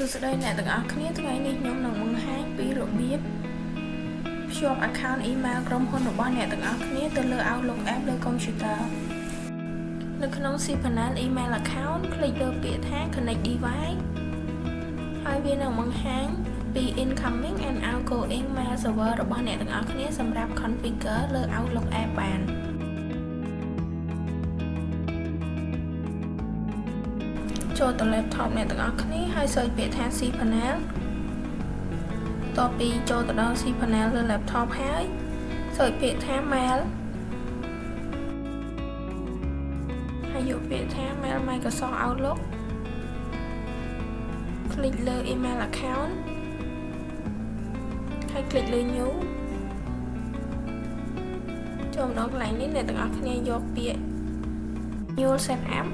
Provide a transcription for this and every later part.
ស្ដីអ្នកទាំងអស់គ្នាថ្ងៃនេះខ្ញុំនឹងបង្ហាញពីរបៀបភ្ជាប់ account email ក្រុមហ៊ុនរបស់អ្នកទាំងអស់គ្នាទៅលើ Outlook app លើ computer នៅក្នុង cPanel email account คลิกលើពាក្យថា connect device ហើយវានឹងបង្ហាញពី incoming and outgoing mail server របស់អ្នកទាំងអស់គ្នាសម្រាប់ configure លើ Outlook app បានចូលទៅ laptop អ្នកទាំងអស់គ្នាហើយ search ពាក្យថា cPanel តទៅពីចូលទៅដល់ cPanel លើ laptop ហើយ search ពាក្យថា mail ហើយយកពាក្យថា mail Microsoft Outlook คลิกលើ email account ហើយ คลิกលើ new ចូលមកដល់កន្លែងនេះអ្នកទាំងអស់គ្នាយកពាក្យ new setup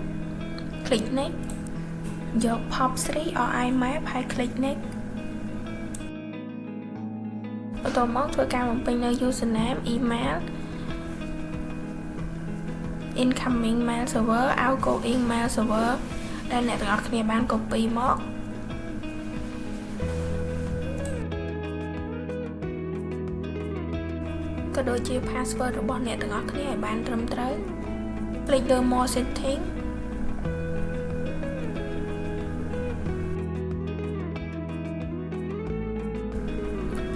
คลิก next យក POP3 or IMAP ហើយ click next បន្ទាប់មកធ្វើការបំពេញនៅ username email incoming mail server outgoing mail server ដែលអ្នកទាំងអស់គ្នាបាន copy មកក៏ដូចជា password របស់អ្នកទាំងអស់គ្នាឲ្យបានត្រឹមត្រូវ click លើ more setting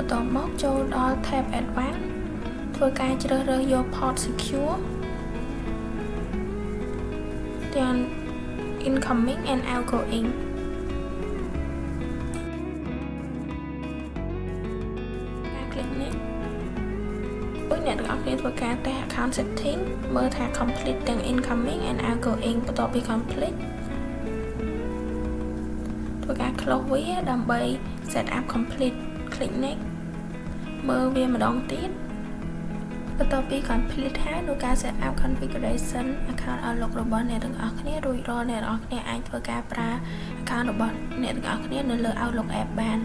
បន្ទាប់មកចូលដល់ tab advanced ធ្វើការជ្រើសរើសយក port secure ទាំង incoming and outgoing ការ click នេះដូចអ្នកទាំងអស់គ្នាធ្វើការតេស្ត account setting មើលថា complete ទាំង incoming and outgoing បន្ទាប់ពី complete ធ្វើការ close វាដើម្បី set up complete click next មើលវាម្ដងទៀតបន្ទាប់ពី complete ហើយនោះការ set up configuration account Outlook របស់អ្នកទាំងអស់គ្នារួចរាល់អ្នកទាំងអស់គ្នាអាចធ្វើការប្រើ account របស់អ្នកទាំងអស់គ្នានៅលើ Outlook app បាន